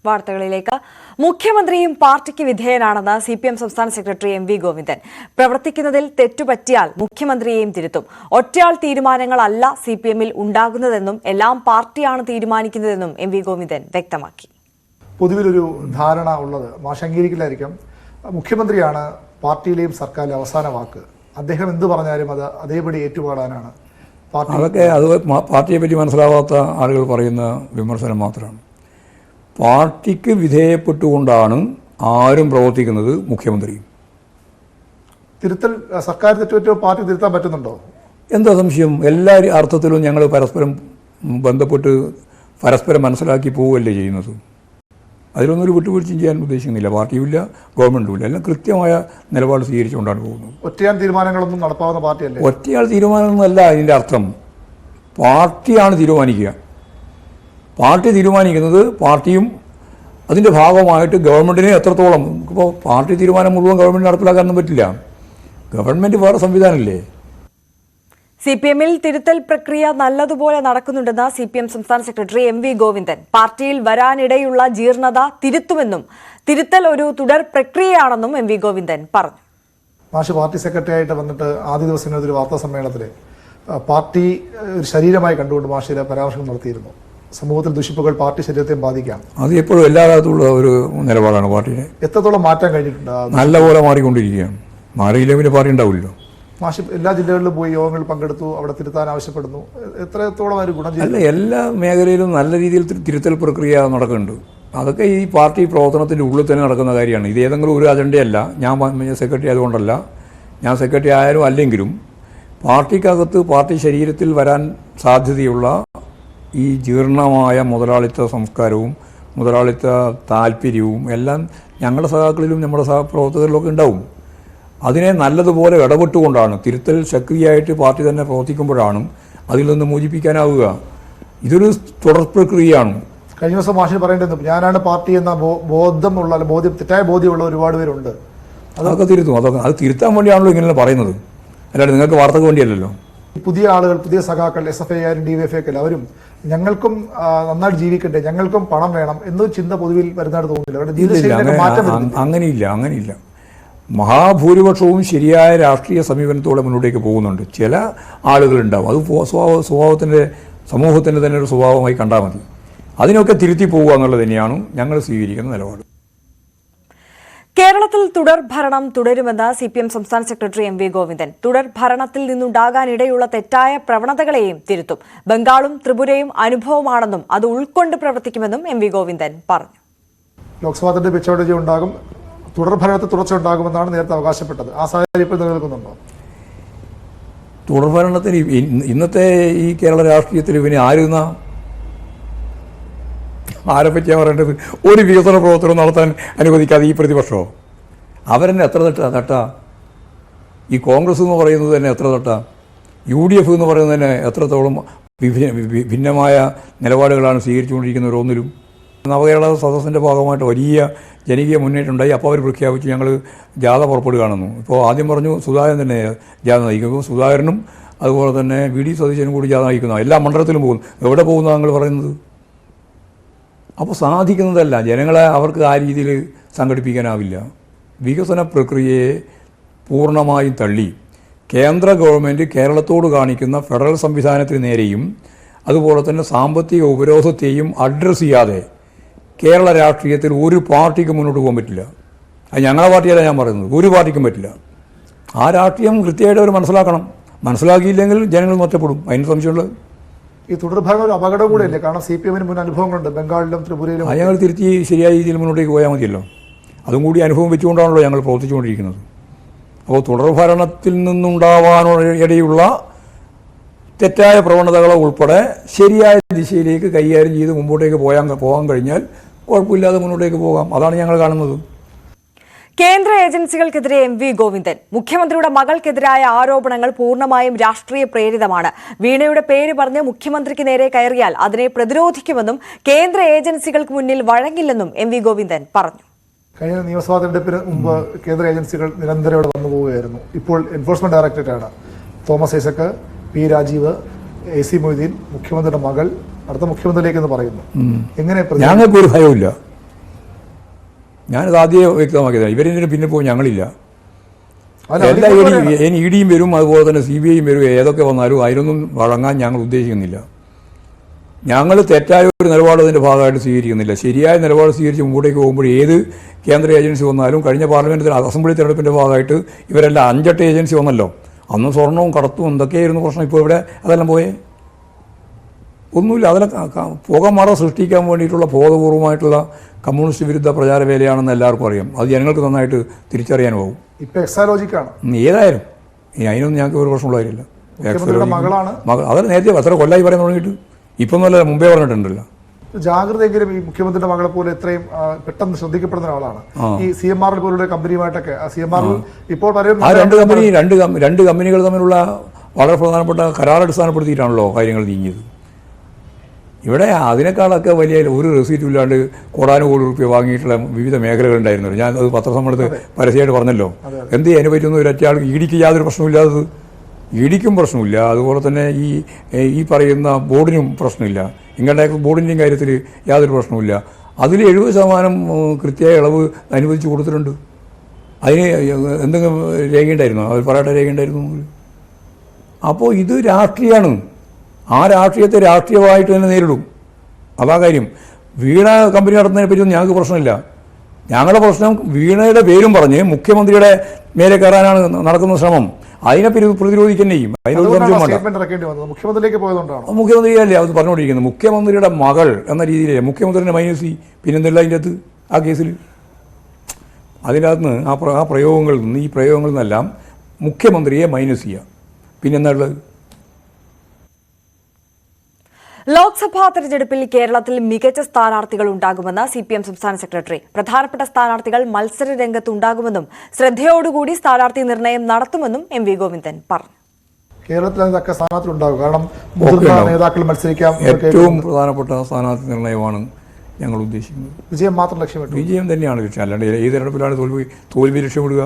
വാർത്തകളിലേക്ക്. മുഖ്യമന്ത്രിയും പാർട്ടിക്ക് വിധേയനാണെന്ന് CPM സംസ്ഥാന സെക്രട്ടറി MV ഗോവിന്ദൻ. പ്രവർത്തിക്കുന്നതിൽ തെറ്റുപറ്റിയാൽ മുഖ്യമന്ത്രിയെയും തിരുത്തും. ഒറ്റയാൾ തീരുമാനങ്ങളല്ല CPMൽ ഉണ്ടാകുന്നതെന്നും എല്ലാം പാർട്ടിയാണ് തീരുമാനിക്കുന്നതെന്നും MV ഗോവിന്ദൻ വ്യക്തമാക്കി. പൊതുവിലൊരു ധാരണ ഉള്ളത് മാഷ് അംഗീകരിക്കില്ലായിരിക്കാം, മുഖ്യമന്ത്രിയാണ് പാർട്ടിയിലെയും സർക്കാരിലെ അവസാന വാക്ക്. അദ്ദേഹം എന്ത് പറഞ്ഞാലും അത് അതേപടി ഏറ്റുപാടാനാണ് പാർട്ടി. അതൊക്കെ അത് പാർട്ടിയെ പറ്റി മനസ്സിലാവാത്ത ആളുകൾ പറയുന്ന വിമർശനം മാത്രമാണ്. പാർട്ടിക്ക് വിധേയപ്പെട്ടുകൊണ്ടാണ് ആരും പ്രവർത്തിക്കുന്നത്, മുഖ്യമന്ത്രിയും. തിരുത്തൽ സർക്കാർ തെറ്റുപറ്റോ പാർട്ടി തിരുത്താൻ പറ്റുന്നുണ്ടോ? എന്താ സംശയം? എല്ലാ അർത്ഥത്തിലും ഞങ്ങൾ പരസ്പരം ബന്ധപ്പെട്ട് പരസ്പരം മനസ്സിലാക്കി പോവുകയല്ലേ ചെയ്യുന്നത്. അതിലൊന്നും ഒരു വിട്ടുവീഴ്ചയും ചെയ്യാൻ ഉദ്ദേശിക്കുന്നില്ല. പാർട്ടിയുമില്ല, ഗവൺമെൻറ്റുമില്ല. എല്ലാം കൃത്യമായ നിലപാട് സ്വീകരിച്ചുകൊണ്ടാണ് പോകുന്നത്. ഒറ്റയാൾ തീരുമാനങ്ങളൊന്നും നടപ്പാവുന്ന പാർട്ടിയല്ലേ? ഒറ്റയാൾ തീരുമാനമൊന്നുമല്ല ഇതിൻ്റെ അർത്ഥം. പാർട്ടിയാണ് തീരുമാനിക്കുക. പാർട്ടി തീരുമാനിക്കുന്നത് പാർട്ടിയും അതിൻ്റെ ഭാഗമായിട്ട് ഗവൺമെൻറ്റിനെ എത്രത്തോളം. ഇപ്പോൾ പാർട്ടി തീരുമാനം മുഴുവൻ ഗവൺമെൻറ് നടപ്പിലാക്കാനൊന്നും പറ്റില്ല. ഗവൺമെൻറ് വേറെ സംവിധാനമില്ലേ. CPMൽ തിരുത്തൽ പ്രക്രിയ നല്ലതുപോലെ നടക്കുന്നുണ്ടെന്ന് CPM സംസ്ഥാന സെക്രട്ടറി MV ഗോവിന്ദൻ. പാർട്ടിയിൽ വരാനിടയുള്ള ജീർണത തിരുത്തുമെന്നും തിരുത്തൽ ഒരു തുടർ പ്രക്രിയയാണെന്നും MV ഗോവിന്ദൻ പറഞ്ഞു. മാഷ് പാർട്ടി സെക്രട്ടറി ആയിട്ട് വന്നിട്ട് ആദ്യ ദിവസം ഒരു വാർത്താ സമ്മേളനത്തിൽ പാർട്ടി ഒരു ശരീരമായി കണ്ടുകൊണ്ട് മാഷിലെ പരാമർശം നടത്തിയിരുന്നു. സമൂഹത്തിൽ ദുഷിപ്പുകൾ പാർട്ടി ശരീരത്തെ ബാധിക്കാം. അത് എപ്പോഴും എല്ലാ കാലത്തുള്ള ഒരു നിലപാടാണ് പാർട്ടിയുടെ. എത്രത്തോളം മാറ്റാൻ കഴിഞ്ഞിട്ടുണ്ട്? നല്ലപോലെ മാറിക്കൊണ്ടിരിക്കുകയാണ്. മാറിയില്ലെങ്കിൽ പിന്നെ പാർട്ടി ഉണ്ടാവില്ലല്ലോ. മാഷ് എല്ലാ ജില്ലകളിലും പോയി യോഗങ്ങളിൽ പങ്കെടുത്തു, അവിടെ തിരുത്താൻ ആവശ്യപ്പെടുന്നു. എത്രത്തോളം ഒരു ഗുണം ചെയ്തു? അല്ല, എല്ലാ മേഖലയിലും നല്ല രീതിയിൽ തിരുത്തൽ പ്രക്രിയ നടക്കുന്നുണ്ട്. അതൊക്കെ ഈ പാർട്ടി പ്രവർത്തനത്തിൻ്റെ ഉള്ളിൽ തന്നെ നടക്കുന്ന കാര്യമാണ്. ഇത് ഏതെങ്കിലും ഒരു അജണ്ടയല്ല. ഞാൻ സെക്രട്ടറി ആയതുകൊണ്ടല്ല, ഞാൻ സെക്രട്ടറി ആയാലും അല്ലെങ്കിലും പാർട്ടിക്കകത്ത് പാർട്ടി ശരീരത്തിൽ വരാൻ സാധ്യതയുള്ള ഈ ജീർണമായ മുതലാളിത്ത സംസ്കാരവും മുതലാളിത്ത താല്പര്യവും എല്ലാം ഞങ്ങളുടെ സഹാക്കളിലും നമ്മുടെ സഹപ്രവർത്തകരിലൊക്കെ ഉണ്ടാവും. അതിനെ നല്ലതുപോലെ ഇടപെട്ടുകൊണ്ടാണ് തിരുത്തൽ ശക്തിയായിട്ട് പാർട്ടി തന്നെ പ്രവർത്തിക്കുമ്പോഴാണ് അതിൽ നിന്ന് മോചിപ്പിക്കാനാവുക. ഇതൊരു തുടർ പ്രക്രിയയാണ്. കഴിഞ്ഞ ദിവസം മാഷിന് പറയേണ്ടത് ഞാനാണ് പാർട്ടി എന്ന ബോധ്യം തെറ്റായ ബോധ്യമുള്ള ഒരുപാട് പേരുണ്ട്. അതൊക്കെ തിരുത്തും. അത് തിരുത്താൻ വേണ്ടിയാണല്ലോ ഇങ്ങനെ പറയുന്നത്, അല്ലാണ്ട് നിങ്ങൾക്ക് വാർത്തക്ക് വേണ്ടിയല്ലല്ലോ. പുതിയ ആളുകൾ, പുതിയ സഖാക്കൾ, SFI ആയാലും DYFI ഒക്കെ എല്ലാവരും ഞങ്ങൾക്കും നന്നായിട്ട് ജീവിക്കണ്ടേ, ഞങ്ങൾക്കും പണം വേണം എന്നൊരു ചിന്ത പൊതുവിൽ വരുന്നതായിട്ട് തോന്നുന്നില്ല. അങ്ങനെയില്ല. മഹാഭൂരിപക്ഷവും ശരിയായ രാഷ്ട്രീയ സമീപനത്തോടെ മുന്നോട്ടേക്ക് പോകുന്നുണ്ട്. ചില ആളുകളുണ്ടാവും, അത് സമൂഹത്തിൻ്റെ തന്നെ ഒരു സ്വഭാവമായി കണ്ടാൽ മതി. അതിനൊക്കെ തിരുത്തി പോകുക എന്നുള്ളത് തന്നെയാണ് ഞങ്ങൾ സ്വീകരിക്കുന്ന നിലപാട്. കേരളത്തിൽ തുടർ ഭരണം തുടരുമെന്ന് CPM സംസ്ഥാന സെക്രട്ടറി MV ഗോവിന്ദൻ. തുടർ ഭരണത്തിൽ നിന്നുണ്ടാകാനിടയുള്ള തെറ്റായ പ്രവണതകളെയും തിരുത്തും. ബംഗാളും ത്രിപുരയും അനുഭവമാണെന്നും അത് ഉൾക്കൊണ്ട് പ്രവർത്തിക്കുമെന്നും MV ഗോവിന്ദൻ പറഞ്ഞു. ലോക്സഭാ തെരഞ്ഞെടുപ്പ് പിച്ചവട ഉണ്ടാകും, തുടർ ഭരണത്തിൽ തുടർച്ച ഉണ്ടാകുമെന്നാണ് നേരത്തെ അവകാശപ്പെട്ടത്. ആ സാഹചര്യം ഇപ്പോൾ നിലനിൽക്കുന്നുണ്ടോ? തുടർഭരണത്തിന് ഇന്നത്തെ ഈ കേരള രാഷ്ട്രീയത്തിൽ പിന്നെ ആരെപ്പറ്റിയാണ് പറയേണ്ടത്? ഒരു വികസന പ്രവർത്തനം നടത്താൻ അനുവദിക്കാതെ ഈ പ്രതിപക്ഷമോ? അവരെന്നെ എത്ര തട്ടാ? ഈ കോൺഗ്രസ് എന്ന് പറയുന്നത് തന്നെ എത്ര തട്ടാ? UDF എന്ന് പറയുന്നത് തന്നെ എത്രത്തോളം ഭിന്നമായ നിലപാടുകളാണ് സ്വീകരിച്ചുകൊണ്ടിരിക്കുന്ന ഓരോന്നിലും. നവകേരള സദസ്സിൻ്റെ ഭാഗമായിട്ട് വലിയ ജനകീയ മുന്നേറ്റം ഉണ്ടായി. അപ്പോൾ അവർ പ്രഖ്യാപിച്ചു ഞങ്ങൾ ജാഥ പുറപ്പെടുകയാണെന്നു. ഇപ്പോൾ ആദ്യം പറഞ്ഞു സുധാകരൻ തന്നെ ജാഥ നയിക്കും. സുധാകരനും അതുപോലെ തന്നെ VD സതീശനും കൂടി ജാഥ നയിക്കുന്നു. എല്ലാ മണ്ഡലത്തിലും പോകുന്നു. എവിടെ പോകുന്നതാണ് നിങ്ങൾ പറയുന്നത്? അപ്പോൾ സാധിക്കുന്നതല്ല. ജനങ്ങളെ അവർക്ക് ആ രീതിയിൽ സംഘടിപ്പിക്കാനാവില്ല. വികസന പ്രക്രിയയെ പൂർണ്ണമായും തള്ളി കേന്ദ്ര ഗവൺമെൻറ് കേരളത്തോട് കാണിക്കുന്ന ഫെഡറൽ സംവിധാനത്തിന് നേരെയും അതുപോലെ തന്നെ സാമ്പത്തിക ഉപരോധത്തെയും അഡ്രസ്സ് ചെയ്യാതെ കേരള രാഷ്ട്രീയത്തിൽ ഒരു പാർട്ടിക്ക് മുന്നോട്ട് പോകാൻ പറ്റില്ല. അത് ഞങ്ങളുടെ പാർട്ടിയല്ല ഞാൻ പറയുന്നത്, ഒരു പാർട്ടിക്കും പറ്റില്ല. ആ രാഷ്ട്രീയം കൃത്യമായിട്ട് അവർ മനസ്സിലാക്കണം. മനസ്സിലാക്കിയില്ലെങ്കിൽ ജനങ്ങൾ ഒറ്റപ്പെടും. അതിന് സംശയമുള്ളത്. ഈ തുടർഭരണം ഒരു അപകടം കൂടെയല്ലേ? കാരണം CPMന് മുൻ അനുഭവങ്ങളുണ്ട് ബംഗാളിലും ത്രിപുരയിലും. ഞങ്ങൾ തിരുത്തി ശരിയായ രീതിയിൽ മുന്നോട്ടേക്ക് പോയാൽ മതിയല്ലോ. അതും കൂടി അനുഭവം വെച്ചുകൊണ്ടാണല്ലോ ഞങ്ങൾ പ്രവർത്തിച്ചുകൊണ്ടിരിക്കുന്നത്. അപ്പോൾ തുടർഭരണത്തിൽ നിന്നുണ്ടാവാനിടയുള്ള തെറ്റായ പ്രവണതകളെ ഉൾപ്പെടെ ശരിയായ ദിശയിലേക്ക് കൈകാര്യം ചെയ്ത് മുമ്പോട്ടേക്ക് പോകാൻ കഴിഞ്ഞാൽ കുഴപ്പമില്ലാതെ മുന്നോട്ടേക്ക് പോകാം. അതാണ് ഞങ്ങൾ കാണുന്നത്. കേന്ദ്ര ഏജൻസികൾക്കെതിരെ MV ഗോവിന്ദൻ. മുഖ്യമന്ത്രിയുടെ മകൾക്കെതിരായ ആരോപണങ്ങൾ പൂർണ്ണമായും രാഷ്ട്രീയ പ്രേരിതമാണ്. വീണയുടെ പേര് പറഞ്ഞ് മുഖ്യമന്ത്രിക്ക് നേരെ കയറിയാൽ അതിനെ പ്രതിരോധിക്കുമെന്നും കേന്ദ്ര ഏജൻസികൾക്ക് മുന്നിൽ വഴങ്ങില്ലെന്നും MV ഗോവിന്ദൻ പറഞ്ഞു. കഴിഞ്ഞ നിയമസഭാ തെരഞ്ഞെടുപ്പിന് മുമ്പ് കേന്ദ്ര ഏജൻസികൾ നിരന്തരം ഇവിടെ വന്നു പോവുകയായിരുന്നു. ഇപ്പോൾ എൻഫോഴ്സ്മെന്റ് ഡയറക്ടറേറ്റാണ്. തോമസ് ഐസക്, P രാജീവ്, AC മൊയ്തീൻ, മുഖ്യമന്ത്രിയുടെ മകൾ അടുത്ത മുഖ്യമന്ത്രിയിലേക്ക് എന്ന് പറയുന്നു. എങ്ങനെ? ഞങ്ങൾക്ക് ഒരു ഭയമില്ല. ഞാനത് ആദ്യമേ വ്യക്തമാക്കിയതാണ്. ഇവരിതിന് പിന്നെ പോകും ഞങ്ങളില്ല. അല്ല, എല്ലാ അതിപ്പോ ഇ ഡിയും വരും, അതുപോലെ തന്നെ CBIയും വരും. ഏതൊക്കെ വന്നാലും അതിനൊന്നും വഴങ്ങാൻ ഞങ്ങൾ ഉദ്ദേശിക്കുന്നില്ല. ഞങ്ങൾ തെറ്റായ ഒരു നിലപാട് അതിൻ്റെ ഭാഗമായിട്ട് സ്വീകരിക്കുന്നില്ല. ശരിയായ നിലപാട് സ്വീകരിച്ച് മുമ്പോട്ടേക്ക് പോകുമ്പോൾ ഏത് കേന്ദ്ര ഏജൻസി വന്നാലും, കഴിഞ്ഞ പാർലമെൻറ്റ് അസംബ്ലി തെരഞ്ഞെടുപ്പിൻ്റെ ഭാഗമായിട്ട് ഇവരെല്ലാം 5-8 ഏജൻസി വന്നല്ലോ. അന്ന് സ്വർണവും കടത്തും എന്തൊക്കെയായിരുന്നു പ്രശ്നം. ഇപ്പോൾ ഇവിടെ അതെല്ലാം പോയേ ഒന്നുമില്ല. അതിനെ പുകമറ സൃഷ്ടിക്കാൻ വേണ്ടിയിട്ടുള്ള ബോധപൂർവമായിട്ടുള്ള കമ്മ്യൂണിസ്റ്റ് വിരുദ്ധ പ്രചാരവേലയാണെന്ന് എല്ലാവർക്കും അറിയാം. അത് ജനങ്ങൾക്ക് നന്നായിട്ട് തിരിച്ചറിയാൻ പോകും. ഇപ്പൊ എക്സാലോജിക്കാണ് ഏതായാലും അതിനൊന്നും ഞങ്ങൾക്ക് ഒരു പ്രശ്നമുള്ള കാര്യമില്ല. മകളാണ്. അതല്ല നേരത്തെ എത്ര കൊല്ലായി പറയാൻ തുടങ്ങിയിട്ട്, ഇപ്പം നല്ല മുമ്പേ പറഞ്ഞിട്ടുണ്ടല്ലോ. ജാഗ്രതയെങ്കിലും ഈ മുഖ്യമന്ത്രിയുടെ മകളെ പോലെ ഇത്രയും പെട്ടെന്ന് ശ്രദ്ധിക്കപ്പെടുന്ന ഒരാളാണ്. ഈ CMR പോലുള്ള കമ്പനിയുമായിട്ടൊക്കെ CMR ഇപ്പോൾ ആ രണ്ട് കമ്പനികൾ തമ്മിലുള്ള വളരെ പ്രധാനപ്പെട്ട കരാറടിസ്ഥാനപ്പെടുത്തിയിട്ടാണല്ലോ കാര്യങ്ങൾ നീങ്ങിയത്. ഇവിടെ അതിനേക്കാളൊക്കെ വലിയ ഒരു റെസീറ്റും ഇല്ലാണ്ട് കോടാനുകോടി രൂപ വാങ്ങിയിട്ടുള്ള വിവിധ മേഖലകളുണ്ടായിരുന്നു. ഞാൻ അത് പത്രസമ്മേളനത്തിൽ പരസ്യമായിട്ട് പറഞ്ഞല്ലോ. എന്ത് അതിനെ പറ്റുന്ന ഒരൊറ്റയാൾക്ക് ഇടിക്ക് യാതൊരു പ്രശ്നമില്ലാത്തത്, ഇടിക്കും പ്രശ്നമില്ല. അതുപോലെ തന്നെ ഈ പറയുന്ന ബോർഡിനും പ്രശ്നമില്ല. ഇൻകം ടാക്സ് ബോർഡിൻ്റെയും കാര്യത്തിൽ യാതൊരു പ്രശ്നമില്ല. അതിൽ 70% കൃത്യമായ ഇളവ് അനുവദിച്ച് കൊടുത്തിട്ടുണ്ട്. അതിന് എന്തെങ്കിലും രേഖയുണ്ടായിരുന്നോ? അവർ പറയട്ടെ, രേഖയുണ്ടായിരുന്നു. അപ്പോൾ ഇത് രാഷ്ട്രീയമാണ്. ആ രാഷ്ട്രീയത്തെ രാഷ്ട്രീയമായിട്ട് തന്നെ നേരിടും. അതാ കാര്യം. വീണ കമ്പനി നടത്തുന്നതിനെ പറ്റിയൊന്നും ഞങ്ങൾക്ക് പ്രശ്നമില്ല. ഞങ്ങളുടെ പ്രശ്നം വീണയുടെ പേരും പറഞ്ഞ് മുഖ്യമന്ത്രിയുടെ മേലെ കയറാനാണ് നടക്കുന്ന ശ്രമം. അതിനെ പ്രതിരോധിക്കുന്നേ ചെയ്യും. അതിനൊരു സംശയം വേണ്ട. മുഖ്യമന്ത്രിയല്ലേ അത് പറഞ്ഞുകൊണ്ടിരിക്കുന്നത്. മുഖ്യമന്ത്രിയുടെ മകൾ എന്ന രീതിയിലേ മുഖ്യമന്ത്രിയുടെ മൈനസി പിന്നെന്തല്ല അതിൻ്റെ അകത്ത് ആ കേസിൽ. അതിൻ്റെ അകത്ത് ആ പ്രയോഗങ്ങളിൽ നിന്ന് ഈ പ്രയോഗങ്ങളിൽ നിന്നെല്ലാം മുഖ്യമന്ത്രിയെ മൈനസ് ചെയ്യുക. പിന്നെന്താണുള്ളത്? ലോക്സഭാ തെരഞ്ഞെടുപ്പിൽ കേരളത്തിൽ മികച്ച സ്ഥാനാർത്ഥികൾ ഉണ്ടാകുമെന്ന് CPM സംസ്ഥാന സെക്രട്ടറി. പ്രധാനപ്പെട്ട സ്ഥാനാർത്ഥികൾ മത്സര രംഗത്തുണ്ടാകുമെന്നും ശ്രദ്ധയോടുകൂടി സ്ഥാനാർത്ഥി നിർണയം നടത്തുമെന്നും MV ഗോവിന്ദൻ പറഞ്ഞു. കേരളത്തിൽ തക്ക സ്ഥാനാർത്ഥികളുണ്ടാകും. കാരണം മുതിർന്ന നേതാക്കൾ മത്സരിക്കാം. ഏറ്റവും പ്രധാനപ്പെട്ട സ്ഥാനാർത്ഥി നിർണയമാണ് ഞങ്ങൾ ഉദ്ദേശിക്കുന്നത്. വിജയം മാത്രം ലക്ഷ്യമിട്ടു. വിജയം തന്നെയാണ് ലക്ഷ്യം. അല്ലാണ്ട് ഏത് തെരഞ്ഞെടുപ്പിലാണ് തോൽവി ലക്ഷ്യമിടുക?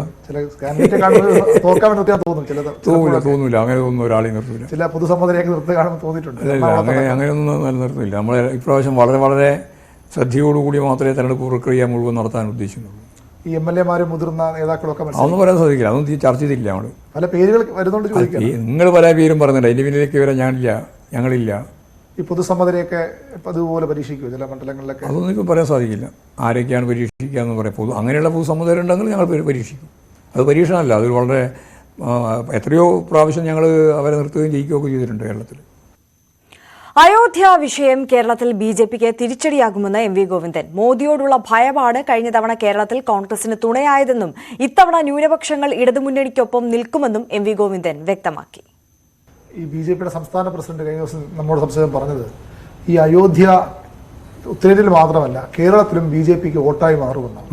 തോന്നില്ല. അങ്ങനെ ഒന്നും ഒരാളെയും നിർത്തില്ല. ചില പൊതുസമ്മതരെയൊക്കെ നിർത്തുകയാണെന്ന് തോന്നിയിട്ടുണ്ട്. അങ്ങനെയൊന്നും നിലനിർത്തില്ല. നമ്മൾ ഇപ്രാവശ്യം വളരെ വളരെ ശ്രദ്ധയോടുകൂടി മാത്രമേ തെരഞ്ഞെടുപ്പ് പ്രക്രിയ മുഴുവൻ നടത്താൻ ഉദ്ദേശിക്കുന്നുള്ളൂ. ഈ MLA-മാരും മുതിർന്ന നേതാക്കളൊക്കെ അതൊന്നും പറയാൻ സാധിക്കില്ല. അതൊന്നും ചർച്ച ചെയ്തില്ല. നമ്മൾ പല പേരുകൾ വരുന്നുണ്ട്. നിങ്ങൾ പല പേരും പറഞ്ഞില്ല. അതിൻ്റെ പിന്നിലേക്ക് വരാൻ ഞങ്ങളില്ല. ഈ പൊതുസമ്മതരെയൊക്കെ അതുപോലെ പരീക്ഷിക്കുമോ ചില മണ്ഡലങ്ങളിലൊക്കെ? അതൊന്നും ഇപ്പോൾ പറയാൻ സാധിക്കില്ല. ആരൊക്കെയാണ് പരീക്ഷിക്കുക എന്ന് പറയാം. അങ്ങനെയുള്ള പൊതുസമ്മതം ഉണ്ടെങ്കിൽ ഞങ്ങൾ പരീക്ഷിക്കും. അത് പരീക്ഷണമല്ല. അത് വളരെ എത്രയോ പ്രാവശ്യം ഞങ്ങൾ അവരെ നിർത്തുകയും ജയിക്കുകയൊക്കെ ചെയ്തിട്ടുണ്ട് കേരളത്തിൽ. അയോധ്യ വിഷയം കേരളത്തിൽ BJPക്ക് തിരിച്ചടിയാകുമെന്ന് MV ഗോവിന്ദൻ. മോദിയോടുള്ള ഭയമാണ് കഴിഞ്ഞ തവണ കേരളത്തിൽ കോൺഗ്രസിന് തുണയായതെന്നും ഇത്തവണ ന്യൂനപക്ഷങ്ങൾ ഇടതുമുന്നണിക്കൊപ്പം നിൽക്കുമെന്നും MV ഗോവിന്ദൻ വ്യക്തമാക്കി. ഈ BJPയുടെ സംസ്ഥാന പ്രസിഡന്റ് കഴിഞ്ഞ ദിവസം നമ്മോട് സംശയം പറഞ്ഞത് ഈ അയോധ്യ ഉത്തരേന്ത്യയിൽ മാത്രമല്ല കേരളത്തിലും BJPക്ക് വോട്ടായി മാറുമെന്നാണ്.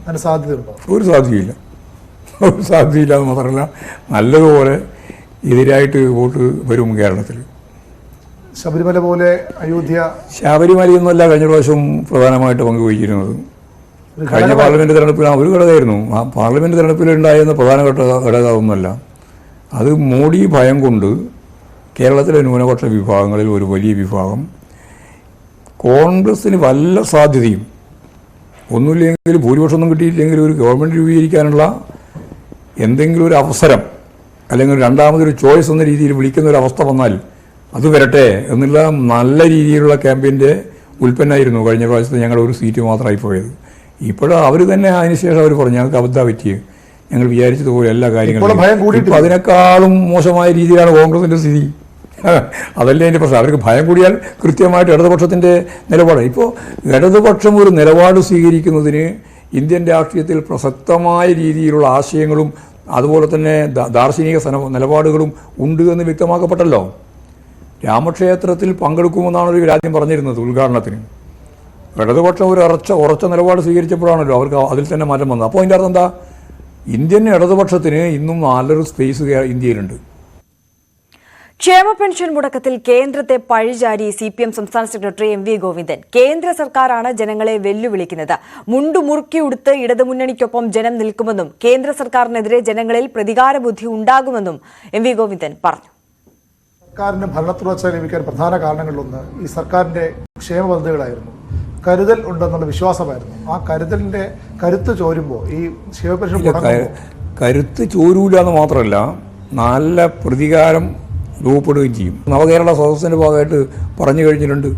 അതിന് സാധ്യതയുണ്ടോ? ഒരു സാധ്യതയില്ല. എന്ന് മാത്രമല്ല നല്ലതുപോലെ എതിരായിട്ട് വോട്ട് വരും കേരളത്തിൽ. ശബരിമല പോലെ അയോധ്യ. ശബരിമലയൊന്നുമല്ല കഴിഞ്ഞ പ്രാവശ്യം പ്രധാനമായിട്ട് പങ്കുവഹിച്ചിരുന്നത്. കഴിഞ്ഞ പാർലമെന്റ് തെരഞ്ഞെടുപ്പിൽ ഒരു ഘടകമായിരുന്നു. ആ പാർലമെന്റ് തെരഞ്ഞെടുപ്പിൽ ഉണ്ടായിരുന്ന പ്രധാനപ്പെട്ട ഘടകമൊന്നുമല്ല. അത് മോഡി ഭയം കൊണ്ട് കേരളത്തിലെ ന്യൂനപക്ഷ വിഭാഗങ്ങളിൽ ഒരു വലിയ വിഭാഗം കോൺഗ്രസിന് വല്ല സാധ്യതയും ഒന്നുമില്ലെങ്കിൽ ഭൂരിപക്ഷമൊന്നും കിട്ടിയില്ലെങ്കിൽ ഒരു ഗവൺമെൻറ് രൂപീകരിക്കാനുള്ള എന്തെങ്കിലും ഒരു അവസരം അല്ലെങ്കിൽ രണ്ടാമതൊരു ചോയ്സ് എന്ന രീതിയിൽ വിളിക്കുന്ന ഒരു അവസ്ഥ വന്നാൽ അത് വരട്ടെ എന്നുള്ള നല്ല രീതിയിലുള്ള ക്യാമ്പയിൻ്റെ ഉൽപ്പന്നമായിരുന്നു കഴിഞ്ഞ പ്രാവശ്യത്തെ ഞങ്ങളുടെ ഒരു സീറ്റ് മാത്രമായി പോയത്. ഇപ്പോഴും അവർ തന്നെ അതിനുശേഷം അവർ പറഞ്ഞു ഞങ്ങൾക്ക് അബദ്ധം പറ്റിയത്, ഞങ്ങൾ വിചാരിച്ചതുപോലെ എല്ലാ കാര്യങ്ങളും. ഇപ്പോൾ അതിനേക്കാളും മോശമായ രീതിയിലാണ് കോൺഗ്രസിൻ്റെ സ്ഥിതി. അതല്ലേ എൻ്റെ പ്രശ്നം. അവർക്ക് ഭയം കൂടിയാൽ കൃത്യമായിട്ട് ഇടതുപക്ഷത്തിൻ്റെ നിലപാട്. ഇപ്പോൾ ഇടതുപക്ഷം ഒരു നിലപാട് സ്വീകരിക്കുന്നതിന് ഇന്ത്യൻ രാഷ്ട്രീയത്തിൽ പ്രസക്തമായ രീതിയിലുള്ള ആശയങ്ങളും അതുപോലെ തന്നെ ദാർശനിക നിലപാടുകളും ഉണ്ട് എന്ന് വ്യക്തമാക്കപ്പെട്ടല്ലോ. രാമക്ഷേത്രത്തിൽ പങ്കെടുക്കുമെന്നാണ് ഒരു രാജ്യം പറഞ്ഞിരുന്നത് ഉദ്ഘാടനത്തിന്. ഇടതുപക്ഷം ഒരു ഉറച്ച നിലപാട് സ്വീകരിച്ചപ്പോഴാണല്ലോ അവർക്ക് അതിൽ തന്നെ മാറ്റം വന്നത്. അപ്പോൾ അതിൻ്റെ അർത്ഥം എന്താ? ഇന്ത്യൻ ഇടതുപക്ഷത്തിന് ഇന്നും നല്ലൊരു സ്പേസ് ഇന്ത്യയിലുണ്ട്. ക്ഷേമ പെൻഷൻ മുടക്കത്തിൽ കേന്ദ്രത്തെ പഴിചാരി CPM സംസ്ഥാന സെക്രട്ടറി MV ഗോവിന്ദൻ. കേന്ദ്ര സർക്കാരാണ് ജനങ്ങളെ വെല്ലുവിളിക്കുന്നത്. മുണ്ടുമുറുക്കി ഉടുത്ത് ഇടതുമുന്നണിക്കൊപ്പം ജനം നിൽക്കുമെന്നും കേന്ദ്ര സർക്കാരിനെതിരെ ജനങ്ങളിൽ പ്രതികാര ബുദ്ധി ഉണ്ടാകുമെന്നും MV ഗോവിന്ദൻ പറഞ്ഞു. സർക്കാരിന് ഭരണത്തുടർച്ച ലഭിക്കാൻ പ്രധാന കാരണങ്ങളിലൊന്ന് ഈ സർക്കാരിന്റെ ക്ഷേമ പദ്ധതികളായിരുന്നു. കരുതൽ ഉണ്ടെന്നുള്ള വിശ്വാസമായിരുന്നു. ആ കരുതലിന്റെ കരുത്ത് ചോരുമ്പോൾ ഈ ശിവപെൻഷൻ കരുത്ത് ചോരൂല എന്ന് മാത്രമല്ല, നല്ല പ്രതികാരം രൂപപ്പെടുകയും ചെയ്യും. നവകേരള സദസ്സിൻ്റെ ഭാഗമായിട്ട് പറഞ്ഞു കഴിഞ്ഞിട്ടുണ്ട്.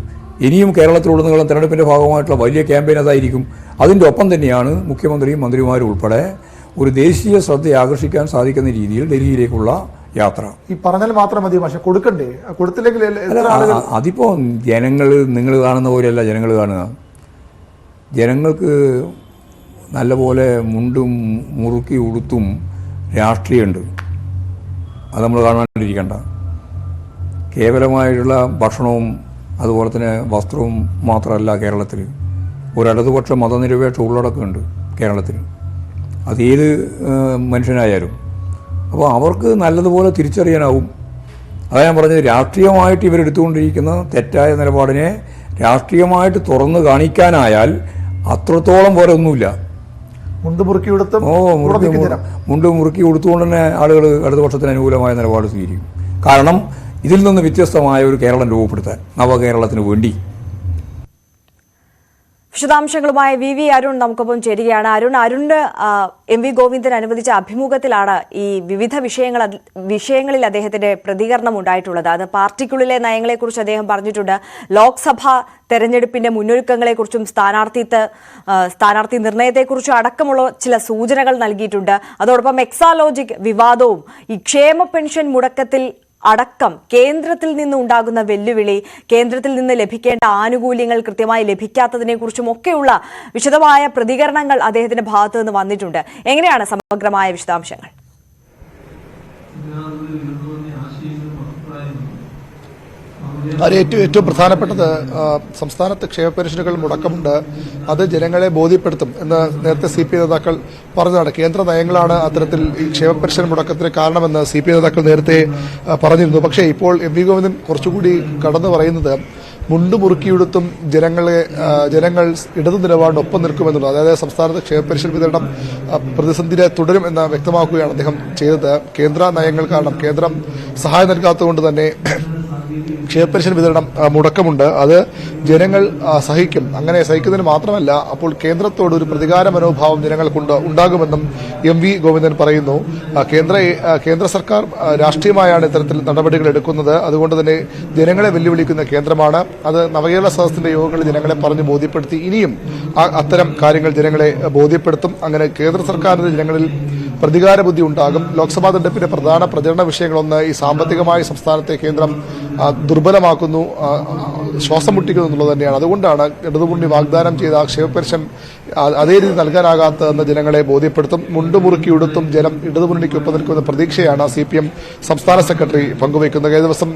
ഇനിയും കേരളത്തിലുടനീളം തെരഞ്ഞെടുപ്പിൻ്റെ ഭാഗമായിട്ടുള്ള വലിയ ക്യാമ്പയിൻ അതായിരിക്കും. അതിൻ്റെ ഒപ്പം തന്നെയാണ് മുഖ്യമന്ത്രിയും മന്ത്രിമാരും ഉൾപ്പെടെ ഒരു ദേശീയ ശ്രദ്ധ ആകർഷിക്കാൻ സാധിക്കുന്ന രീതിയിൽ ഡൽഹിയിലേക്കുള്ള യാത്ര. ഈ പറഞ്ഞാൽ മാത്രം മതി, പക്ഷെ കൊടുക്കണ്ടേ? കൊടുത്തില്ലെങ്കിൽ അതിപ്പോൾ ജനങ്ങൾ, നിങ്ങൾ കാണുന്ന പോലെയല്ല ജനങ്ങൾ കാണുക. ജനങ്ങൾക്ക് നല്ലപോലെ മുണ്ടും മുറുക്കി ഉടുത്തും രാഷ്ട്രീയമുണ്ട്. അത് നമ്മൾ കാണാണ്ടിരിക്കണ്ട. കേവലമായിട്ടുള്ള ഭക്ഷണവും അതുപോലെ തന്നെ വസ്ത്രവും മാത്രമല്ല കേരളത്തിൽ. ഒരു ഇടതുപക്ഷ മതനിരപേക്ഷ ഉള്ളടക്കമുണ്ട് കേരളത്തിൽ. അതേത് മനുഷ്യനായാലും. അപ്പോൾ അവർക്ക് നല്ലതുപോലെ തിരിച്ചറിയാനാവും. അതാണ് ഞാൻ പറഞ്ഞത്, രാഷ്ട്രീയമായിട്ട് ഇവരെടുത്തുകൊണ്ടിരിക്കുന്ന തെറ്റായ നിലപാടിനെ രാഷ്ട്രീയമായിട്ട് തുറന്നു കാണിക്കാനായാൽ അത്രത്തോളം പോലെ ഒന്നുമില്ല. മുണ്ട് മുറുക്കി കൊടുത്തുകൊണ്ട് തന്നെ ആളുകൾ ഇടതുപക്ഷത്തിന് അനുകൂലമായ നിലപാട് സ്വീകരിക്കും. കാരണം ഇതിൽ നിന്ന് വ്യത്യസ്തമായ ഒരു കേരളം രൂപപ്പെടുത്താൻ, നവകേരളത്തിന് വേണ്ടി. വിശദാംശങ്ങളുമായി വി അരുൺ നമുക്കൊപ്പം ചേരുകയാണ്. അരുണ് എം.വി. ഗോവിന്ദൻ അനുവദിച്ച അഭിമുഖത്തിലാണ് ഈ വിവിധ വിഷയങ്ങളിൽ അദ്ദേഹത്തിന്റെ പ്രതികരണം ഉണ്ടായിട്ടുള്ളത്. അത് പാർട്ടിക്കുള്ളിലെ നയങ്ങളെക്കുറിച്ച് അദ്ദേഹം പറഞ്ഞിട്ടുണ്ട്. ലോക്സഭാ തെരഞ്ഞെടുപ്പിന്റെ മുന്നൊരുക്കങ്ങളെക്കുറിച്ചും സ്ഥാനാർത്ഥി നിർണയത്തെക്കുറിച്ചും അടക്കമുള്ള ചില സൂചനകൾ നൽകിയിട്ടുണ്ട്. അതോടൊപ്പം എക്സാലോജിക് വിവാദവും ഈ ക്ഷേമ പെൻഷൻ മുടക്കത്തിൽ അടക്കം കേന്ദ്രത്തിൽ നിന്ന് ഉണ്ടാകുന്ന വെല്ലുവിളി, കേന്ദ്രത്തിൽ നിന്ന് ലഭിക്കേണ്ട ആനുകൂല്യങ്ങൾ കൃത്യമായി ലഭിക്കാത്തതിനെ കുറിച്ചും ഒക്കെയുള്ള വിശദമായ പ്രതികരണങ്ങൾ അദ്ദേഹത്തിന്റെ ഭാഗത്തു നിന്ന് വന്നിട്ടുണ്ട്. എങ്ങനെയാണ് സമഗ്രമായ വിശദാംശങ്ങൾ? ഏറ്റവും പ്രധാനപ്പെട്ടത് സംസ്ഥാനത്ത് ക്ഷേമ പെൻഷനുകൾ മുടക്കമുണ്ട്. അത് ജനങ്ങളെ ബോധ്യപ്പെടുത്തും എന്ന് നേരത്തെ CPI നേതാക്കൾ പറഞ്ഞതാണ്. കേന്ദ്ര നയങ്ങളാണ് അത്തരത്തിൽ ഈ ക്ഷേമ പെൻഷൻ മുടക്കത്തിന് കാരണമെന്ന് CPI നേതാക്കൾ നേരത്തെ പറഞ്ഞിരുന്നു. പക്ഷേ ഇപ്പോൾ എം.വി. ഗോവിന്ദൻ കുറച്ചുകൂടി കടന്നു പറയുന്നത് മുണ്ട് മുറുക്കിയെടുത്തും ജനങ്ങൾ ഇടതു നിലപാടിനൊപ്പം നിൽക്കുമെന്നുള്ളത്. അതായത് സംസ്ഥാനത്ത് ക്ഷേമ പെൻഷൻ വിതരണം പ്രതിസന്ധിയെ തുടരും എന്ന് വ്യക്തമാക്കുകയാണ് അദ്ദേഹം ചെയ്തത്. കേന്ദ്ര നയങ്ങൾ കാരണം, കേന്ദ്രം സഹായം നൽകാത്തതുകൊണ്ട് തന്നെ ക്ഷേമ പെൻഷൻ വിതരണം മുടക്കമുണ്ട്. അത് ജനങ്ങൾ സഹിക്കും. അങ്ങനെ സഹിക്കുന്നതിന് മാത്രമല്ല, അപ്പോൾ കേന്ദ്രത്തോട് ഒരു പ്രതികാര മനോഭാവം ജനങ്ങൾക്കുണ്ട് ഉണ്ടാകുമെന്നും എം.വി. ഗോവിന്ദൻ പറയുന്നു. കേന്ദ്ര സർക്കാർ രാഷ്ട്രീയമായാണ് ഇത്തരത്തിൽ നടപടികൾ എടുക്കുന്നത്. അതുകൊണ്ട് തന്നെ ജനങ്ങളെ വെല്ലുവിളിക്കുന്ന കേന്ദ്രമാണ്. അത് നവകേരള സദസ്സിന്റെ യോഗങ്ങളിൽ ജനങ്ങളെ പറഞ്ഞ് ബോധ്യപ്പെടുത്തി. ഇനിയും അത്തരം കാര്യങ്ങൾ ജനങ്ങളെ ബോധ്യപ്പെടുത്തും. അങ്ങനെ കേന്ദ്ര സർക്കാരിന് ജനങ്ങളിൽ പ്രതികാര ബുദ്ധി ഉണ്ടാകും. ലോക്സഭാ തെരഞ്ഞെടുപ്പിന്റെ പ്രധാന പ്രചരണ വിഷയങ്ങളൊന്ന് ഈ സാമ്പത്തികമായി സംസ്ഥാനത്തെ കേന്ദ്രം ദുർബലമാക്കുന്നു, ശ്വാസം മുട്ടിക്കുന്നു എന്നുള്ളത് തന്നെയാണ്. അതുകൊണ്ടാണ് ഇടതുമുന്നണി വാഗ്ദാനം ചെയ്ത ക്ഷേമ പെൻഷൻ അതേ രീതി നൽകാനാകാത്തതെന്ന് ജനങ്ങളെ ബോധ്യപ്പെടുത്തും. മുണ്ടുമുറുക്കിയെടുത്തും ജനം ഇടതുമുന്നണിക്കൊപ്പം നിൽക്കുന്ന പ്രതീക്ഷയാണ് CPM സംസ്ഥാന സെക്രട്ടറി പങ്കുവയ്ക്കുന്നത്. കഴിഞ്ഞ ദിവസം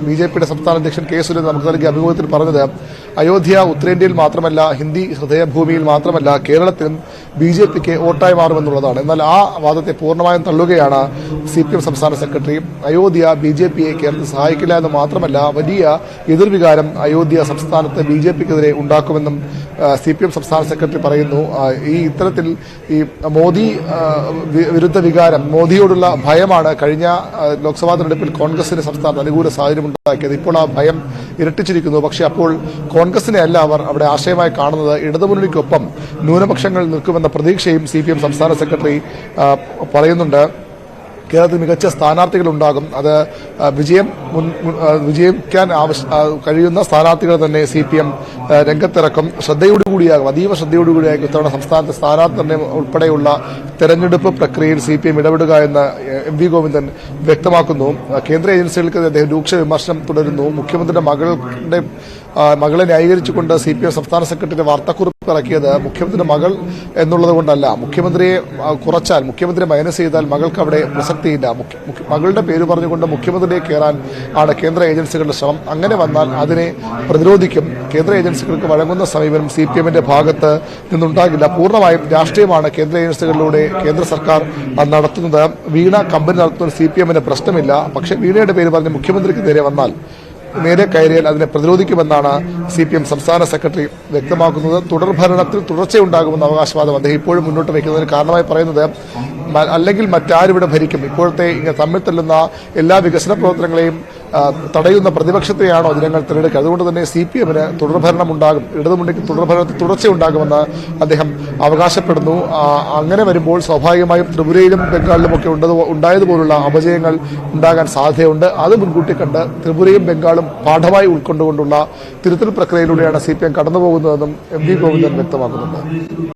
BJPയുടെ സംസ്ഥാന അധ്യക്ഷൻ K. സുരേന്ദ്രൻ നമുക്ക് നൽകിയ അഭിമുഖത്തിൽ പറഞ്ഞത്, അയോധ്യ ഉത്തരേന്ത്യയിൽ മാത്രമല്ല, ഹിന്ദി ഹൃദയഭൂമിയിൽ മാത്രമല്ല, കേരളത്തിലും BJPക്ക് വോട്ടായി മാറുമെന്നുള്ളതാണ്. എന്നാൽ ആ വാദത്തെ പൂർണ്ണമായും തള്ളുകയാണ് CPM സംസ്ഥാന സെക്രട്ടറി. അയോധ്യ BJPയെ കേരളത്തിൽ സഹായിക്കില്ല എന്ന് മാത്രമല്ല, വലിയ എതിർവികാരം അയോധ്യ സംസ്ഥാനത്ത് BJPക്കെതിരെ ഉണ്ടാക്കുമെന്നും CPM സംസ്ഥാന സെക്രട്ടറി പറയുന്നു. ഈ ഇത്തരത്തിൽ ഈ മോദി വിരുദ്ധ വികാരം, മോദിയോടുള്ള ഭയമാണ് കഴിഞ്ഞ ലോക്സഭാ തെരഞ്ഞെടുപ്പിൽ കോൺഗ്രസിന് സംസ്ഥാനത്ത് അനുകൂല സാഹചര്യം ഉണ്ടാക്കിയത്. ഇപ്പോൾ ആ ഭയം ഇരട്ടിച്ചിരിക്കുന്നു. പക്ഷേ അപ്പോൾ കോൺഗ്രസിനെ അല്ല അവർ അവിടെ ആശയമായി കാണുന്നത്, ഇടതുമുന്നണിക്കൊപ്പം ന്യൂനപക്ഷങ്ങൾ നിൽക്കുമെന്ന പ്രതീക്ഷയും CPM സംസ്ഥാന സെക്രട്ടറി പറയുന്നുണ്ട്. കേരളത്തിൽ മികച്ച സ്ഥാനാർത്ഥികൾ ഉണ്ടാകും. അത് വിജയിക്കാൻ കഴിയുന്ന സ്ഥാനാർത്ഥികൾ തന്നെ CPM രംഗത്തിറക്കും. ശ്രദ്ധയോടുകൂടിയാകും, അതീവ ശ്രദ്ധയോടുകൂടിയാകും ഇത്തവണ സംസ്ഥാനത്തെ സ്ഥാനാർത്ഥി നിർണ്ണയം ഉൾപ്പെടെയുള്ള തെരഞ്ഞെടുപ്പ് പ്രക്രിയയിൽ CPM ഇടപെടുക എന്ന് എം.വി. ഗോവിന്ദൻ വ്യക്തമാക്കുന്നു. കേന്ദ്ര ഏജൻസികൾക്ക് അദ്ദേഹം രൂക്ഷ വിമർശനം തുടരുന്നു. മുഖ്യമന്ത്രിയുടെ മകളെ ന്യായീകരിച്ചുകൊണ്ട് CPM സംസ്ഥാന സെക്രട്ടറി വാർത്താക്കുറിപ്പ് ഇറക്കിയത് മുഖ്യമന്ത്രിയുടെ മകൾ എന്നുള്ളത് കൊണ്ടല്ല. മുഖ്യമന്ത്രിയെ കുറച്ചാൽ, മുഖ്യമന്ത്രിയെ മൈനസ് ചെയ്താൽ മകൾക്ക് അവിടെ പ്രസക്തിയില്ല. മകളുടെ പേര് പറഞ്ഞുകൊണ്ട് മുഖ്യമന്ത്രിയെ കയറാൻ ആണ് കേന്ദ്ര ഏജൻസികളുടെ ശ്രമം. അങ്ങനെ വന്നാൽ അതിനെ പ്രതിരോധിക്കും. കേന്ദ്ര ഏജൻസികൾക്ക് വഴങ്ങുന്ന സമീപനം CPMന്റെ ഭാഗത്ത് നിന്നുണ്ടാകില്ല. പൂർണ്ണമായും രാഷ്ട്രീയമാണ് കേന്ദ്ര ഏജൻസികളിലൂടെ കേന്ദ്ര സർക്കാർ നടത്തുന്നത്. വീണ കമ്പനി നടത്തുന്ന CPMന് പ്രശ്നമില്ല. പക്ഷേ വീണയുടെ പേര് പറഞ്ഞ് മുഖ്യമന്ത്രിക്ക് നേരെ വന്നാൽ, നേരെ കയറിയാൽ അതിനെ പ്രതിരോധിക്കുമെന്നാണ് CPM സംസ്ഥാന സെക്രട്ടറി വ്യക്തമാക്കുന്നത്. തുടർഭരണത്തിൽ തുടർച്ചയുണ്ടാകുമെന്ന അവകാശവാദം അദ്ദേഹം ഇപ്പോഴും മുന്നോട്ട് വയ്ക്കുന്നതിന് കാരണമായി പറയുന്നത്, അല്ലെങ്കിൽ മറ്റാരിവിടെ ഭരിക്കും, ഇപ്പോഴത്തെ തമ്മിൽ തല്ലുന്ന എല്ലാ വികസന പ്രവർത്തനങ്ങളെയും തടയുന്ന പ്രതിപക്ഷത്തെയാണോ ജനങ്ങൾ തിരഞ്ഞെടുക്കുക? അതുകൊണ്ട് തന്നെ CPM-ന് തുടർഭരണം ഉണ്ടാകും, ഇടതുമുന്നണിക്ക് തുടർഭരണത്തിൽ തുടർച്ചയുണ്ടാകുമെന്ന് അദ്ദേഹം അവകാശപ്പെടുന്നു. അങ്ങനെ വരുമ്പോൾ സ്വാഭാവികമായും ത്രിപുരയിലും ബംഗാളിലുമൊക്കെ ഉണ്ടായതുപോലുള്ള അപജയങ്ങൾ ഉണ്ടാകാൻ സാധ്യതയുണ്ട്. അത് മുൻകൂട്ടി കണ്ട് ത്രിപുരയും ബംഗാളും പാഠമായി ഉൾക്കൊണ്ടുകൊണ്ടുള്ള തിരുത്തൽ പ്രക്രിയയിലൂടെയാണ് CPM കടന്നുപോകുന്നതെന്നും MV ഗോവിന്ദൻ വ്യക്തമാക്കുന്നുണ്ട്.